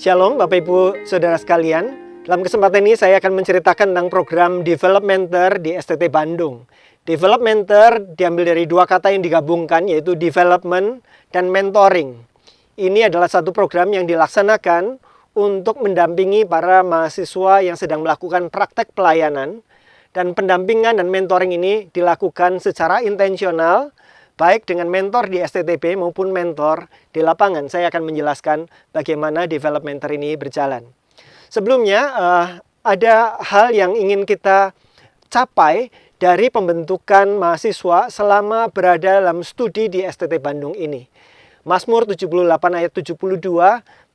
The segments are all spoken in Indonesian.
Shalom Bapak Ibu Saudara sekalian. Dalam kesempatan ini saya akan menceritakan tentang program Developmenter di STT Bandung. Developmenter diambil dari dua kata yang digabungkan, yaitu development dan mentoring. Ini adalah satu program yang dilaksanakan untuk mendampingi para mahasiswa yang sedang melakukan praktek pelayanan. Dan pendampingan dan mentoring ini dilakukan secara intensional, baik dengan mentor di STTB maupun mentor di lapangan. Saya akan menjelaskan bagaimana developmenter ini berjalan. Sebelumnya, ada hal yang ingin kita capai dari pembentukan mahasiswa selama berada dalam studi di STT Bandung ini. Mazmur 78 ayat 72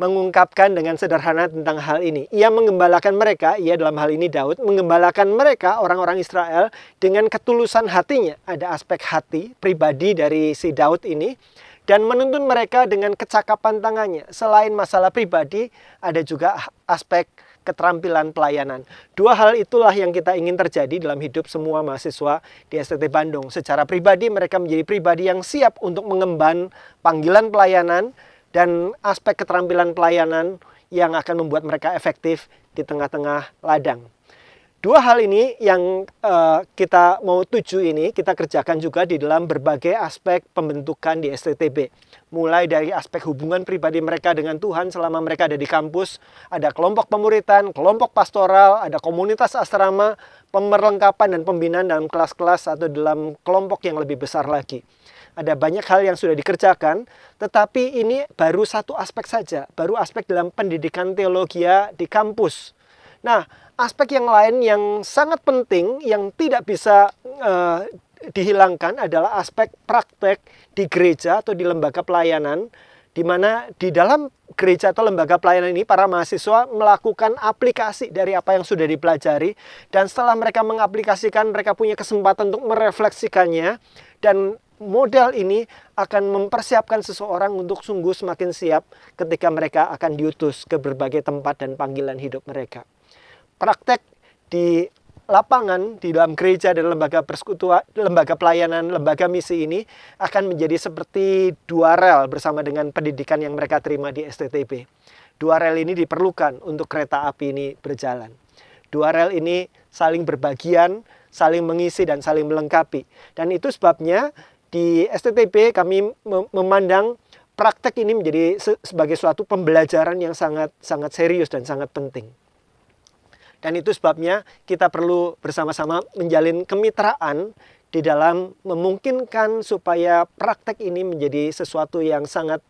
mengungkapkan dengan sederhana tentang hal ini. Ia menggembalakan mereka, ia dalam hal ini Daud, menggembalakan mereka orang-orang Israel dengan ketulusan hatinya. Ada aspek hati pribadi dari si Daud ini. Dan menuntun mereka dengan kecakapan tangannya. Selain masalah pribadi, ada juga aspek keterampilan pelayanan. Dua hal itulah yang kita ingin terjadi dalam hidup semua mahasiswa di STT Bandung. Secara pribadi, mereka menjadi pribadi yang siap untuk mengemban panggilan pelayanan dan aspek keterampilan pelayanan yang akan membuat mereka efektif di tengah-tengah ladang. Dua hal ini yang kita mau tuju ini kita kerjakan juga di dalam berbagai aspek pembentukan di STTB. Mulai dari aspek hubungan pribadi mereka dengan Tuhan selama mereka ada di kampus, ada kelompok pemuritan, kelompok pastoral, ada komunitas asrama, pemerlengkapan dan pembinaan dalam kelas-kelas atau dalam kelompok yang lebih besar lagi. Ada banyak hal yang sudah dikerjakan, tetapi ini baru satu aspek saja, baru aspek dalam pendidikan teologi di kampus. Nah, aspek yang lain yang sangat penting yang tidak bisa dihilangkan adalah aspek praktek di gereja atau di lembaga pelayanan, di mana di dalam gereja atau lembaga pelayanan ini para mahasiswa melakukan aplikasi dari apa yang sudah dipelajari, dan setelah mereka mengaplikasikan, mereka punya kesempatan untuk merefleksikannya, dan model ini akan mempersiapkan seseorang untuk sungguh semakin siap ketika mereka akan diutus ke berbagai tempat dan panggilan hidup mereka. Praktek di lapangan, di dalam gereja dan lembaga persekutuan, lembaga pelayanan, lembaga misi ini akan menjadi seperti dua rel bersama dengan pendidikan yang mereka terima di STTB. Dua rel ini diperlukan untuk kereta api ini berjalan. Dua rel ini saling berbagian, saling mengisi dan saling melengkapi. Dan itu sebabnya di STTB kami memandang praktek ini menjadi sebagai suatu pembelajaran yang sangat serius dan sangat penting. Dan itu sebabnya kita perlu bersama-sama menjalin kemitraan di dalam memungkinkan supaya praktek ini menjadi sesuatu yang sangat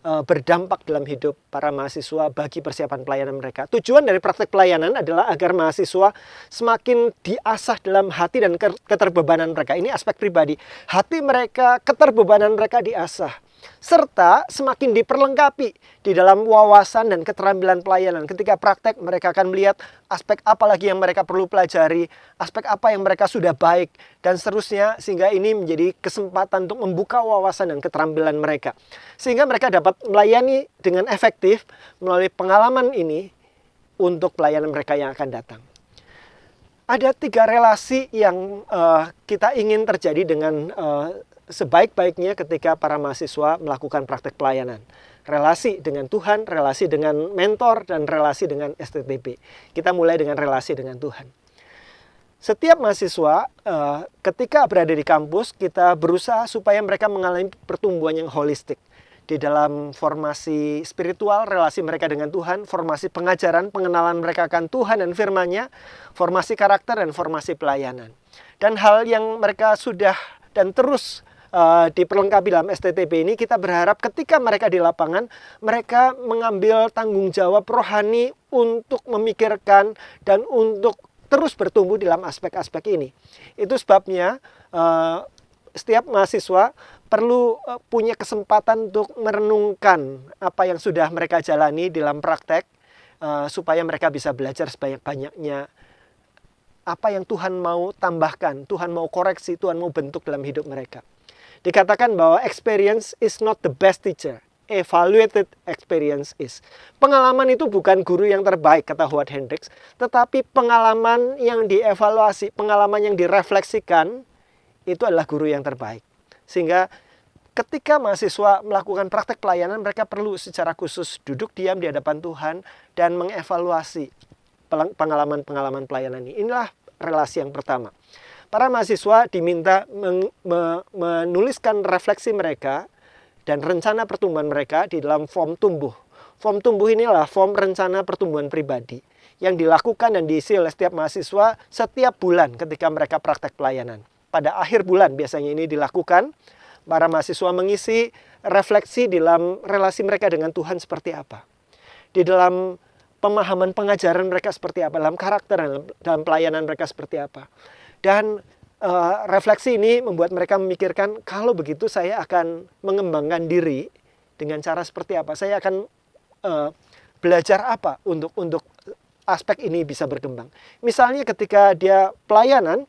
berdampak dalam hidup para mahasiswa bagi persiapan pelayanan mereka. Tujuan dari praktek pelayanan adalah agar mahasiswa semakin diasah dalam hati dan keterbebanan mereka. Ini aspek pribadi. Hati mereka, keterbebanan mereka diasah. Serta semakin diperlengkapi di dalam wawasan dan keterampilan pelayanan. Ketika praktek mereka akan melihat aspek apa lagi yang mereka perlu pelajari, aspek apa yang mereka sudah baik, dan seterusnya, sehingga ini menjadi kesempatan untuk membuka wawasan dan keterampilan mereka. Sehingga mereka dapat melayani dengan efektif melalui pengalaman ini untuk pelayanan mereka yang akan datang. Ada tiga relasi yang kita ingin terjadi dengan sebaik-baiknya ketika para mahasiswa melakukan praktek pelayanan. Relasi dengan Tuhan, relasi dengan mentor, dan relasi dengan STTB. Kita mulai dengan relasi dengan Tuhan. Setiap mahasiswa ketika berada di kampus, kita berusaha supaya mereka mengalami pertumbuhan yang holistik. Di dalam formasi spiritual, relasi mereka dengan Tuhan, formasi pengajaran, pengenalan mereka akan Tuhan dan firman-Nya, formasi karakter, dan formasi pelayanan. Dan hal yang mereka sudah dan terus diperlengkapi dalam STTB ini, kita berharap ketika mereka di lapangan, mereka mengambil tanggung jawab rohani untuk memikirkan dan untuk terus bertumbuh dalam aspek-aspek ini. Itu sebabnya setiap mahasiswa perlu punya kesempatan untuk merenungkan apa yang sudah mereka jalani dalam praktek, supaya mereka bisa belajar sebanyak-banyaknya apa yang Tuhan mau tambahkan, Tuhan mau koreksi, Tuhan mau bentuk dalam hidup mereka. Dikatakan bahwa experience is not the best teacher, evaluated experience is. Pengalaman itu bukan guru yang terbaik, kata Howard Hendricks, tetapi pengalaman yang dievaluasi, pengalaman yang direfleksikan, itu adalah guru yang terbaik. Sehingga ketika mahasiswa melakukan praktek pelayanan, mereka perlu secara khusus duduk diam di hadapan Tuhan dan mengevaluasi pengalaman-pengalaman pelayanan ini. Inilah relasi yang pertama. Para mahasiswa diminta menuliskan refleksi mereka dan rencana pertumbuhan mereka di dalam form tumbuh. Form tumbuh inilah form rencana pertumbuhan pribadi yang dilakukan dan diisi oleh setiap mahasiswa setiap bulan ketika mereka praktek pelayanan. Pada akhir bulan biasanya ini dilakukan, para mahasiswa mengisi refleksi dalam relasi mereka dengan Tuhan seperti apa. Di dalam pemahaman pengajaran mereka seperti apa, dalam karakter, dalam pelayanan mereka seperti apa. Dan refleksi ini membuat mereka memikirkan, kalau begitu saya akan mengembangkan diri dengan cara seperti apa. Saya akan belajar apa untuk aspek ini bisa berkembang. Misalnya ketika dia pelayanan,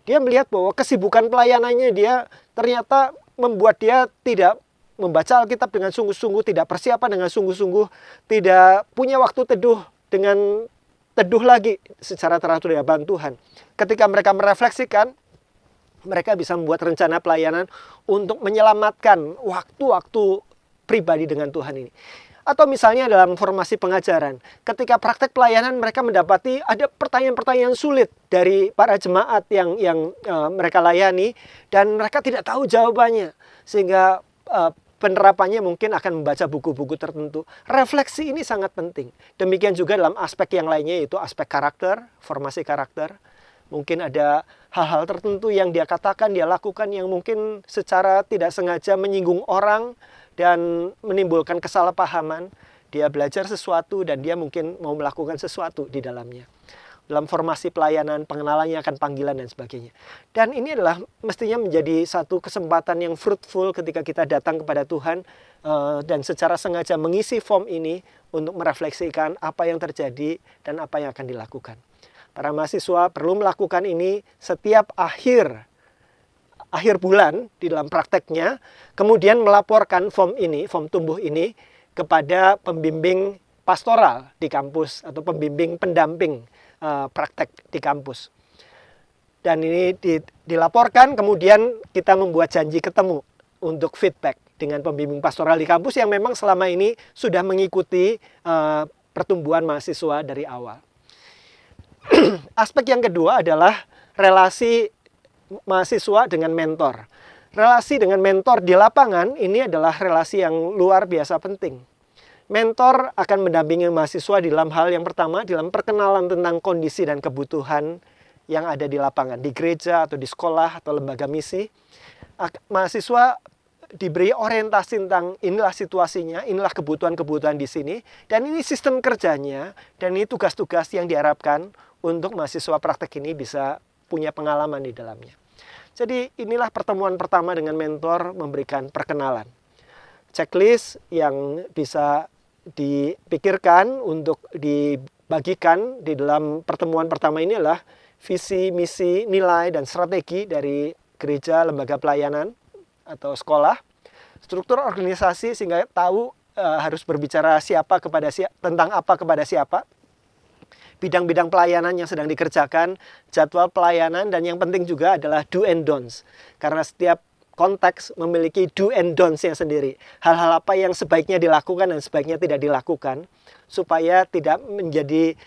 dia melihat bahwa kesibukan pelayanannya dia ternyata membuat dia tidak membaca Alkitab dengan sungguh-sungguh, tidak persiapan dengan sungguh-sungguh, tidak punya waktu teduh dengan teduh lagi secara teratur di hadapan Tuhan. Ketika mereka merefleksikan, mereka bisa membuat rencana pelayanan untuk menyelamatkan waktu-waktu pribadi dengan Tuhan ini. Atau misalnya dalam formasi pengajaran, ketika praktek pelayanan mereka mendapati ada pertanyaan-pertanyaan sulit dari para jemaat yang mereka layani dan mereka tidak tahu jawabannya, sehingga penerapannya mungkin akan membaca buku-buku tertentu. Refleksi ini sangat penting. Demikian juga dalam aspek yang lainnya, yaitu aspek karakter, formasi karakter. Mungkin ada hal-hal tertentu yang dia katakan, dia lakukan yang mungkin secara tidak sengaja menyinggung orang dan menimbulkan kesalahpahaman. Dia belajar sesuatu dan dia mungkin mau melakukan sesuatu di dalamnya. Dalam formasi pelayanan, pengenalannya akan panggilan dan sebagainya. Dan ini adalah mestinya menjadi satu kesempatan yang fruitful ketika kita datang kepada Tuhan dan secara sengaja mengisi form ini untuk merefleksikan apa yang terjadi dan apa yang akan dilakukan. Para mahasiswa perlu melakukan ini setiap akhir bulan di dalam prakteknya, kemudian melaporkan form tumbuh ini kepada pembimbing pastoral di kampus atau pembimbing pendamping praktek di kampus. Dan ini dilaporkan, kemudian kita membuat janji ketemu untuk feedback dengan pembimbing pastoral di kampus yang memang selama ini sudah mengikuti pertumbuhan mahasiswa dari awal. Aspek yang kedua adalah relasi mahasiswa dengan mentor. Relasi dengan mentor di lapangan ini adalah relasi yang luar biasa penting. Mentor akan mendampingi mahasiswa di dalam hal yang pertama, dalam perkenalan tentang kondisi dan kebutuhan yang ada di lapangan, di gereja atau di sekolah atau lembaga misi. Mahasiswa diberi orientasi tentang inilah situasinya, inilah kebutuhan-kebutuhan di sini, dan ini sistem kerjanya, dan ini tugas-tugas yang diharapkan untuk mahasiswa praktek ini bisa punya pengalaman di dalamnya. Jadi inilah pertemuan pertama dengan mentor, memberikan perkenalan. Checklist yang bisa dipikirkan untuk dibagikan di dalam pertemuan pertama ini adalah visi, misi, nilai, dan strategi dari gereja, lembaga pelayanan, atau sekolah. Struktur organisasi sehingga tahu harus berbicara tentang apa kepada siapa. Bidang-bidang pelayanan yang sedang dikerjakan, jadwal pelayanan, dan yang penting juga adalah do and don'ts. Karena setiap konteks memiliki do and don'ts-nya sendiri. Hal-hal apa yang sebaiknya dilakukan dan sebaiknya tidak dilakukan, supaya tidak menjadi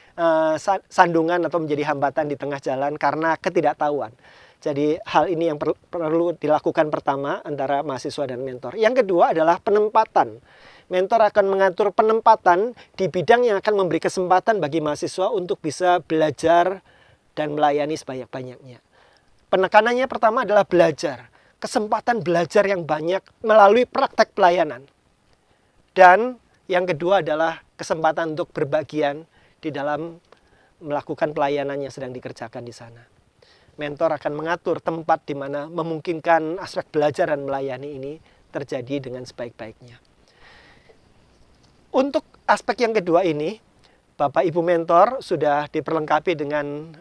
sandungan atau menjadi hambatan di tengah jalan karena ketidaktahuan. Jadi hal ini yang perlu dilakukan pertama antara mahasiswa dan mentor. Yang kedua adalah penempatan. Mentor akan mengatur penempatan di bidang yang akan memberi kesempatan bagi mahasiswa untuk bisa belajar dan melayani sebanyak-banyaknya. Penekanannya pertama adalah belajar. Kesempatan belajar yang banyak melalui praktek pelayanan. Dan yang kedua adalah kesempatan untuk berbagian di dalam melakukan pelayanan yang sedang dikerjakan di sana. Mentor akan mengatur tempat di mana memungkinkan aspek belajar dan melayani ini terjadi dengan sebaik-baiknya. Untuk aspek yang kedua ini, Bapak Ibu mentor sudah diperlengkapi dengan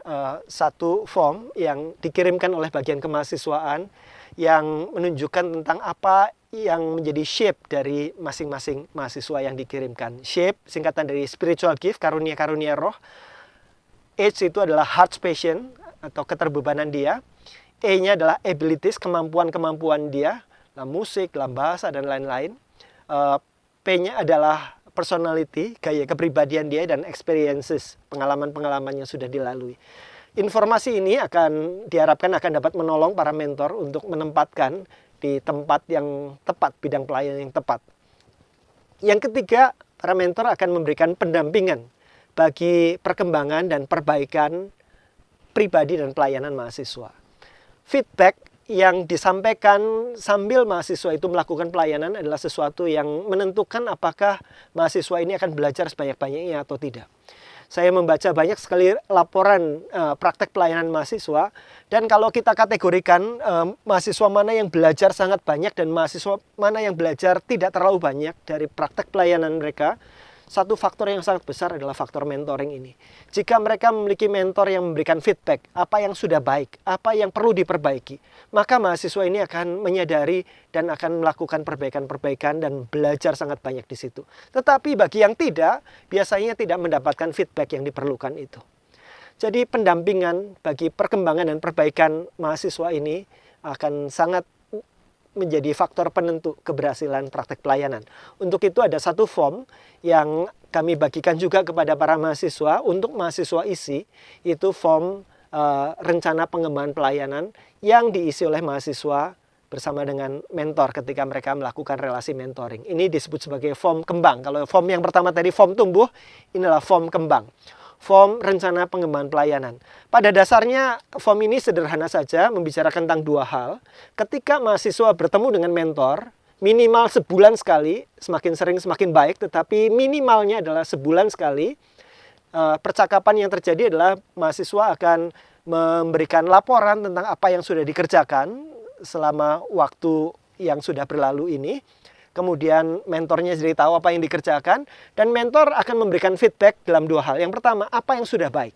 satu form yang dikirimkan oleh bagian kemahasiswaan yang menunjukkan tentang apa yang menjadi shape dari masing-masing mahasiswa yang dikirimkan. Shape singkatan dari spiritual gift, karunia-karunia roh. H itu adalah heart passion atau keterbebanan dia. E-nya adalah abilities, kemampuan-kemampuan dia. dalam musik, dalam bahasa, dan lain-lain. P-nya adalah personality, gaya kepribadian dia, dan experiences, pengalaman-pengalaman yang sudah dilalui. Informasi ini diharapkan akan dapat menolong para mentor untuk menempatkan di tempat yang tepat, bidang pelayanan yang tepat. Yang ketiga, para mentor akan memberikan pendampingan bagi perkembangan dan perbaikan pribadi dan pelayanan mahasiswa. Feedback yang disampaikan sambil mahasiswa itu melakukan pelayanan adalah sesuatu yang menentukan apakah mahasiswa ini akan belajar sebanyak-banyaknya atau tidak. Saya membaca banyak sekali laporan praktek pelayanan mahasiswa, dan kalau kita kategorikan mahasiswa mana yang belajar sangat banyak dan mahasiswa mana yang belajar tidak terlalu banyak dari praktek pelayanan mereka, satu faktor yang sangat besar adalah faktor mentoring ini. Jika mereka memiliki mentor yang memberikan feedback, apa yang sudah baik, apa yang perlu diperbaiki, maka mahasiswa ini akan menyadari dan akan melakukan perbaikan-perbaikan dan belajar sangat banyak di situ. Tetapi bagi yang tidak, biasanya tidak mendapatkan feedback yang diperlukan itu. Jadi pendampingan bagi perkembangan dan perbaikan mahasiswa ini akan sangat menjadi faktor penentu keberhasilan praktek pelayanan. Untuk itu ada satu form yang kami bagikan juga kepada para mahasiswa untuk mahasiswa isi, itu form rencana pengembangan pelayanan yang diisi oleh mahasiswa bersama dengan mentor ketika mereka melakukan relasi mentoring. Ini disebut sebagai form kembang. Kalau form yang pertama tadi form tumbuh, inilah form kembang. Form rencana pengembangan pelayanan. Pada dasarnya form ini sederhana saja, membicarakan tentang dua hal. Ketika mahasiswa bertemu dengan mentor, minimal sebulan sekali, semakin sering semakin baik, tetapi minimalnya adalah sebulan sekali. Percakapan yang terjadi adalah mahasiswa akan memberikan laporan tentang apa yang sudah dikerjakan selama waktu yang sudah berlalu ini. Kemudian mentornya jadi tahu apa yang dikerjakan, dan mentor akan memberikan feedback dalam dua hal. Yang pertama, apa yang sudah baik.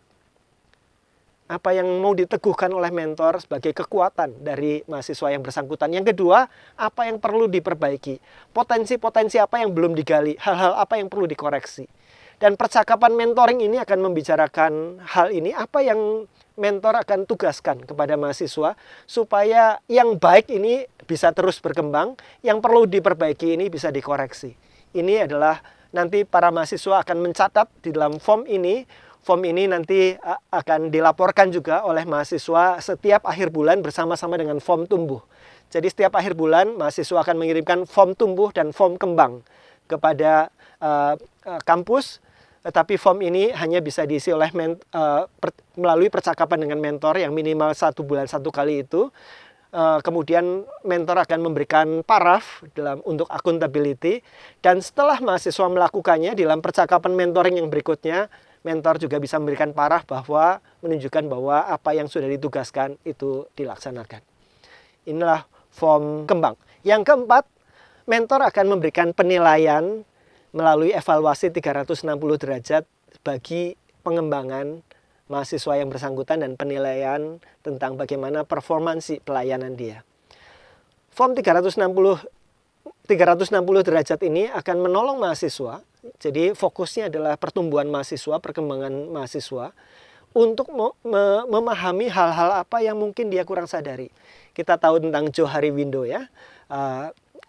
Apa yang mau diteguhkan oleh mentor sebagai kekuatan dari mahasiswa yang bersangkutan. Yang kedua, apa yang perlu diperbaiki. Potensi-potensi apa yang belum digali, hal-hal apa yang perlu dikoreksi. Dan percakapan mentoring ini akan membicarakan hal ini, apa yang mentor akan tugaskan kepada mahasiswa supaya yang baik ini bisa terus berkembang, yang perlu diperbaiki ini bisa dikoreksi. Ini adalah nanti para mahasiswa akan mencatat di dalam form ini. Form ini nanti akan dilaporkan juga oleh mahasiswa setiap akhir bulan bersama-sama dengan form tumbuh. Jadi setiap akhir bulan mahasiswa akan mengirimkan form tumbuh dan form kembang kepada kampus. Tetapi form ini hanya bisa diisi oleh melalui percakapan dengan mentor yang minimal 1 bulan 1 kali itu. Kemudian mentor akan memberikan paraf untuk accountability, dan setelah mahasiswa melakukannya dalam percakapan mentoring yang berikutnya, mentor juga bisa memberikan paraf bahwa menunjukkan bahwa apa yang sudah ditugaskan itu dilaksanakan. Inilah form kembang. Yang keempat, mentor akan memberikan penilaian melalui evaluasi 360 derajat bagi pengembangan mahasiswa yang bersangkutan dan penilaian tentang bagaimana performansi pelayanan dia. Form 360 derajat ini akan menolong mahasiswa, jadi fokusnya adalah pertumbuhan mahasiswa, perkembangan mahasiswa, untuk memahami hal-hal apa yang mungkin dia kurang sadari. Kita tahu tentang Johari Window ya,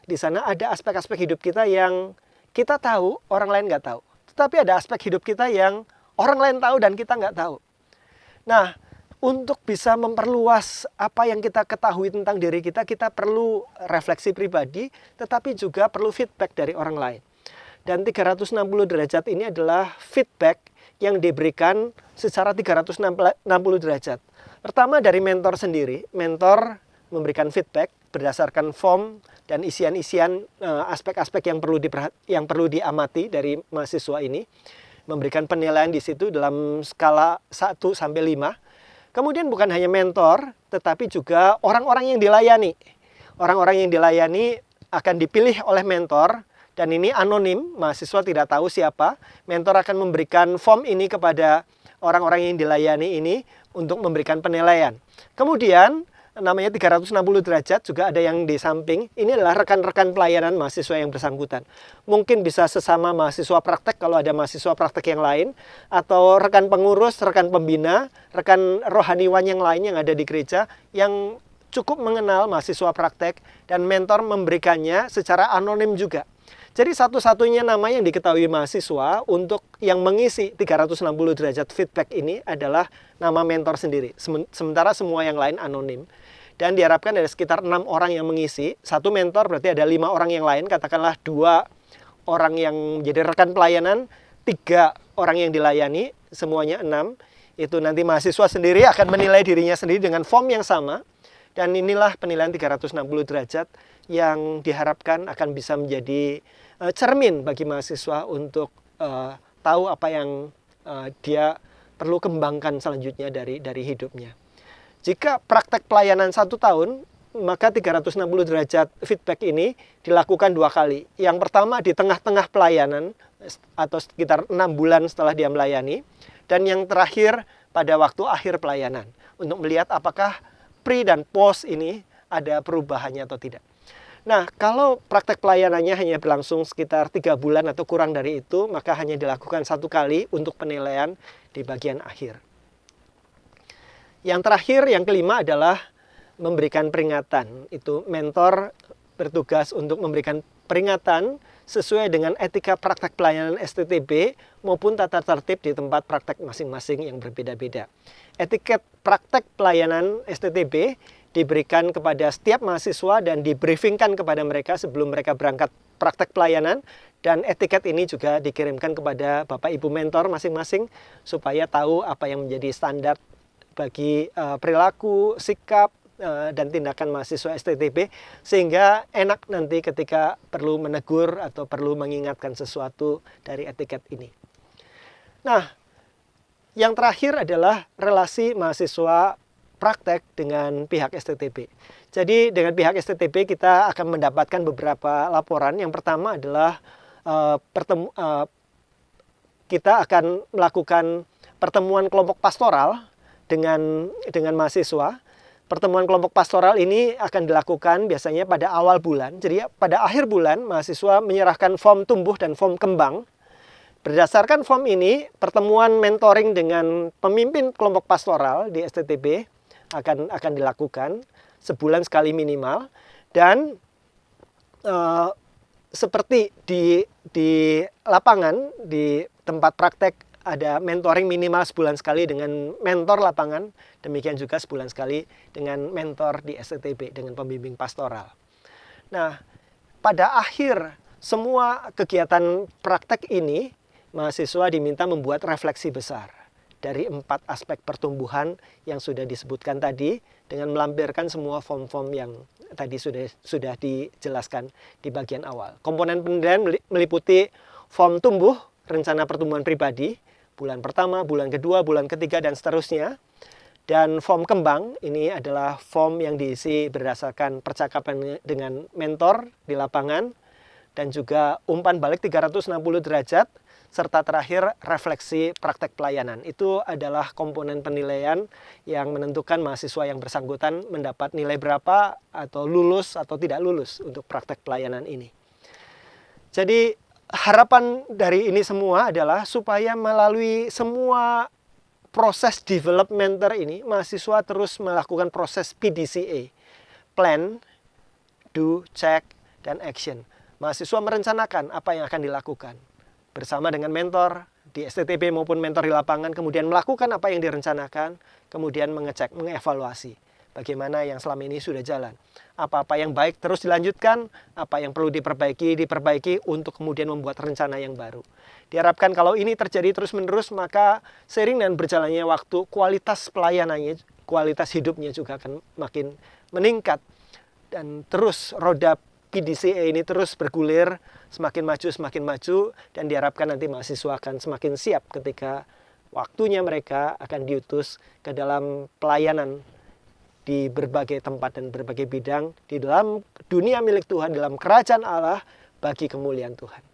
di sana ada aspek-aspek hidup kita yang kita tahu, orang lain nggak tahu. Tetapi ada aspek hidup kita yang orang lain tahu dan kita nggak tahu. Nah, untuk bisa memperluas apa yang kita ketahui tentang diri kita, kita perlu refleksi pribadi, tetapi juga perlu feedback dari orang lain. Dan 360 derajat ini adalah feedback yang diberikan secara 360 derajat. Pertama dari mentor sendiri, mentor memberikan feedback berdasarkan form dan isian-isian aspek-aspek yang perlu diamati dari mahasiswa ini, memberikan penilaian di situ dalam skala 1 sampai 5. Kemudian bukan hanya mentor, tetapi juga orang-orang yang dilayani. Orang-orang yang dilayani akan dipilih oleh mentor, dan ini anonim, mahasiswa tidak tahu siapa. Mentor akan memberikan form ini kepada orang-orang yang dilayani ini untuk memberikan penilaian. Kemudian namanya 360 derajat juga ada yang di samping. Ini adalah rekan-rekan pelayanan mahasiswa yang bersangkutan. Mungkin bisa sesama mahasiswa praktek kalau ada mahasiswa praktek yang lain, atau rekan pengurus, rekan pembina, rekan rohaniwan yang lain yang ada di gereja yang cukup mengenal mahasiswa praktek dan mentor memberikannya secara anonim juga. Jadi satu-satunya nama yang diketahui mahasiswa untuk yang mengisi 360 derajat feedback ini adalah nama mentor sendiri. Sementara semua yang lain anonim. Dan diharapkan ada sekitar 6 orang yang mengisi. Satu mentor berarti ada 5 orang yang lain. Katakanlah 2 orang yang menjadi rekan pelayanan, 3 orang yang dilayani, semuanya 6. Itu nanti mahasiswa sendiri akan menilai dirinya sendiri dengan form yang sama. Dan inilah penilaian 360 derajat yang diharapkan akan bisa menjadi cermin bagi mahasiswa untuk tahu apa yang dia perlu kembangkan selanjutnya dari hidupnya. Jika praktek pelayanan 1 tahun, maka 360 derajat feedback ini dilakukan 2 kali. Yang pertama di tengah-tengah pelayanan atau sekitar 6 bulan setelah dia melayani. Dan yang terakhir pada waktu akhir pelayanan. Untuk melihat apakah pre dan post ini ada perubahannya atau tidak. Nah, kalau praktek pelayanannya hanya berlangsung sekitar 3 bulan atau kurang dari itu, maka hanya dilakukan 1 kali untuk penilaian di bagian akhir. Yang terakhir, yang kelima adalah memberikan peringatan. Itu mentor bertugas untuk memberikan peringatan sesuai dengan etika praktek pelayanan STTB maupun tata tertib di tempat praktek masing-masing yang berbeda-beda. Etiket praktek pelayanan STTB diberikan kepada setiap mahasiswa dan dibriefingkan kepada mereka sebelum mereka berangkat praktek pelayanan, dan etiket ini juga dikirimkan kepada Bapak Ibu mentor masing-masing supaya tahu apa yang menjadi standar bagi perilaku, sikap, dan tindakan mahasiswa STTB, sehingga enak nanti ketika perlu menegur atau perlu mengingatkan sesuatu dari etiket ini. Nah, yang terakhir adalah relasi mahasiswa praktek dengan pihak STTB. Jadi dengan pihak STTB kita akan mendapatkan beberapa laporan. Yang pertama adalah kita akan melakukan pertemuan kelompok pastoral dengan mahasiswa. Pertemuan kelompok pastoral ini akan dilakukan biasanya pada awal bulan. Jadi pada akhir bulan mahasiswa menyerahkan form tumbuh dan form kembang. Berdasarkan form ini, pertemuan mentoring dengan pemimpin kelompok pastoral di STTB akan dilakukan sebulan sekali minimal, dan seperti di lapangan, di tempat praktek ada mentoring minimal sebulan sekali dengan mentor lapangan, demikian juga sebulan sekali dengan mentor di STTB dengan pembimbing pastoral. Nah, pada akhir semua kegiatan praktek ini, mahasiswa diminta membuat refleksi besar dari 4 aspek pertumbuhan yang sudah disebutkan tadi, dengan melampirkan semua form-form yang tadi sudah dijelaskan di bagian awal. Komponen penilaian meliputi form tumbuh, rencana pertumbuhan pribadi, bulan pertama, bulan kedua, bulan ketiga, dan seterusnya. Dan form kembang, ini adalah form yang diisi berdasarkan percakapan dengan mentor di lapangan, dan juga umpan balik 360 derajat, serta terakhir refleksi praktek pelayanan. Itu adalah komponen penilaian yang menentukan mahasiswa yang bersangkutan mendapat nilai berapa atau lulus atau tidak lulus untuk praktek pelayanan ini. Jadi harapan dari ini semua adalah supaya melalui semua proses developmenter ini, mahasiswa terus melakukan proses PDCA, plan, do, check, dan action. Mahasiswa merencanakan apa yang akan dilakukan bersama dengan mentor di STTB maupun mentor di lapangan, kemudian melakukan apa yang direncanakan, kemudian mengecek, mengevaluasi bagaimana yang selama ini sudah jalan. Apa-apa yang baik terus dilanjutkan, apa yang perlu diperbaiki untuk kemudian membuat rencana yang baru. Diharapkan kalau ini terjadi terus-menerus, maka seiring dengan berjalannya waktu, kualitas pelayanannya, kualitas hidupnya juga akan makin meningkat. Dan terus roda PDCA ini terus bergulir, semakin maju, dan diharapkan nanti mahasiswa akan semakin siap ketika waktunya mereka akan diutus ke dalam pelayanan di berbagai tempat dan berbagai bidang di dalam dunia milik Tuhan, dalam kerajaan Allah bagi kemuliaan Tuhan.